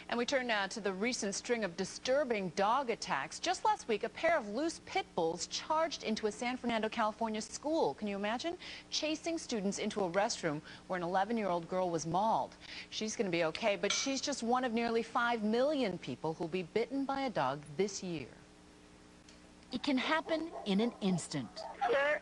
And we turn now to the recent string of disturbing dog attacks. Just last week, a pair of loose pit bulls charged into a San Fernando, California school. Can you imagine? Chasing students into a restroom where an 11-year-old girl was mauled. She's going to be okay, but she's just one of nearly 5 million people who'll be bitten by a dog this year. It can happen in an instant. Sir,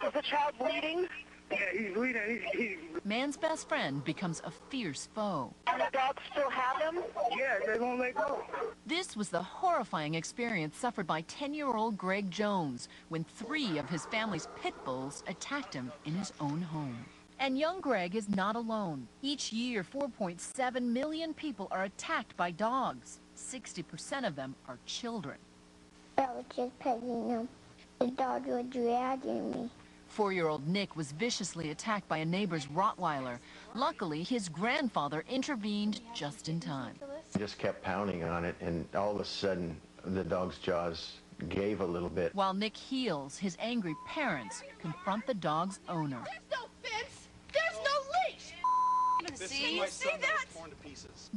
is the child bleeding? Yeah, he's bleeding. Man's best friend becomes a fierce foe. And the dogs still have him? Yeah, they won't let go. This was the horrifying experience suffered by 10-year-old Greg Jones when 3 of his family's pit bulls attacked him in his own home. And young Greg is not alone. Each year, 4.7 million people are attacked by dogs. 60% of them are children. I was just petting him. The dog was dragging me. 4-year-old Nick was viciously attacked by a neighbor's Rottweiler. Luckily, his grandfather intervened just in time. He just kept pounding on it, and all of a sudden, the dog's jaws gave a little bit. While Nick heals, his angry parents confront the dog's owner. There's no fence! There's no leash! See that?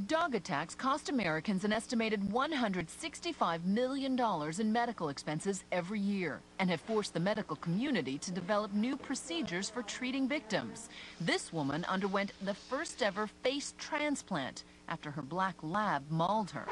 Dog attacks cost Americans an estimated $165 million in medical expenses every year and have forced the medical community to develop new procedures for treating victims. This woman underwent the first ever face transplant after her black lab mauled her.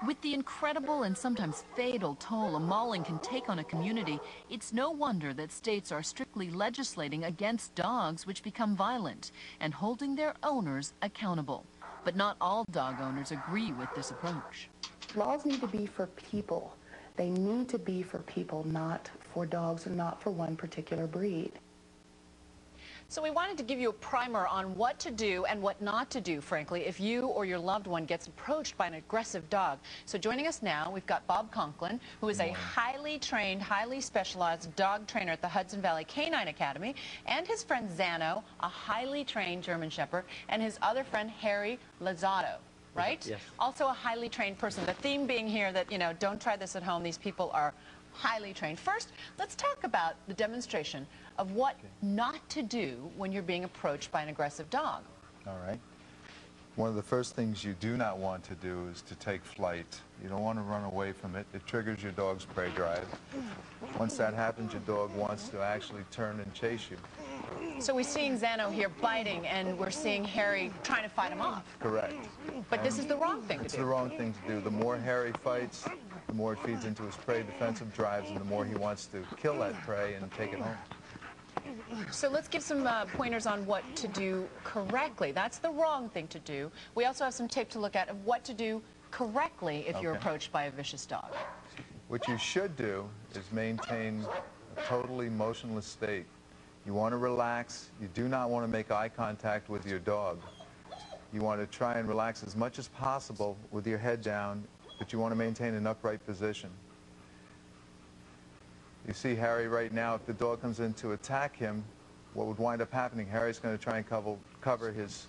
With the incredible and sometimes fatal toll a mauling can take on a community, it's no wonder that states are strictly legislating against dogs which become violent and holding their owners accountable. But not all dog owners agree with this approach. Laws need to be for people. They need to be for people, not for dogs and not for one particular breed. So we wanted to give you a primer on what to do and what not to do, frankly, if you or your loved one gets approached by an aggressive dog. So joining us now, we've got Bob Conklin, who is a highly trained, highly specialized dog trainer at the Hudson Valley Canine Academy, and his friend Xano, a highly trained German Shepherd, and his other friend Harry Lazzato. Right? Yes. Also a highly trained person. The theme being here that, you know, don't try this at home. These people are highly trained. First, let's talk about the demonstration of what not to do when you're being approached by an aggressive dog. All right. One of the first things you do not want to do is to take flight. You don't want to run away from it. It triggers your dog's prey drive. Once that happens, your dog wants to actually turn and chase you. So we're seeing Xano here biting, and we're seeing Harry trying to fight him off. Correct. But this is the wrong thing to do. It's the wrong thing to do. The more Harry fights, the more it feeds into his prey defensive drives, and the more he wants to kill that prey and take it home. So let's give some pointers on what to do correctly. That's the wrong thing to do. We also have some tape to look at of what to do correctly if you're approached by a vicious dog. What you should do is maintain a totally motionless state. You want to relax. You do not want to make eye contact with your dog. You want to try and relax as much as possible with your head down, but you want to maintain an upright position. You see Harry right now, if the dog comes in to attack him, what would wind up happening, Harry's going to try and cover his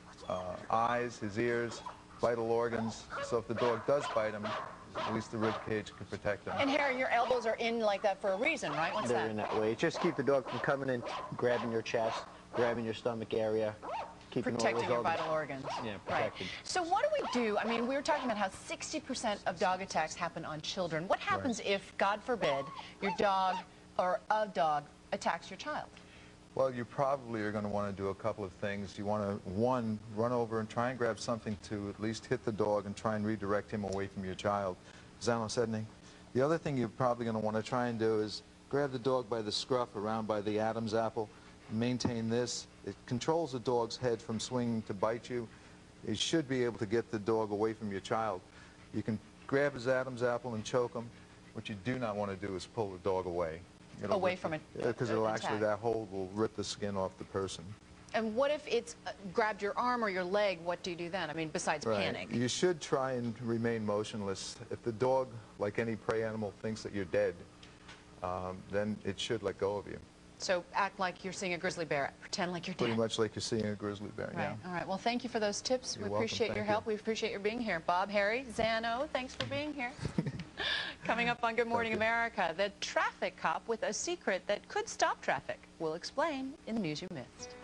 eyes, his ears, vital organs, so if the dog does bite him, at least the rib cage can protect him. And Harry, your elbows are in like that for a reason, right? What's They're that? in that way. Just keep the dog from coming in, grabbing your chest, grabbing your stomach area, keeping Protecting your all those vital organs. Yeah, right. protected. So what do we do? I mean, we were talking about how 60% of dog attacks happen on children. What happens if, God forbid, your dog or a dog attacks your child? Well, you probably are going to want to do a couple of things. You want to, one, run over and try and grab something to at least hit the dog and try and redirect him away from your child. Xano said anything? The other thing you're probably going to want to try and do is grab the dog by the scruff around by the Adam's apple. Maintain this. It controls the dog's head from swinging to bite you. It should be able to get the dog away from your child. You can grab his Adam's apple and choke him. What you do not want to do is pull the dog away. Away from it. Because it'll actually, that hold will rip the skin off the person. And what if it's grabbed your arm or your leg? What do you do then? I mean, besides panic. You should try and remain motionless. If the dog, like any prey animal, thinks that you're dead, then it should let go of you. So act like you're seeing a grizzly bear. Pretend like you're dead. Pretty much like you're seeing a grizzly bear, Right. yeah. All right. Well, thank you for those tips. You're we appreciate welcome. your Thank help. you. We appreciate your being here. Bob, Harry, Xano, thanks for being here. Coming up on Good Morning America, the traffic cop with a secret that could stop traffic. We'll explain in the news you missed.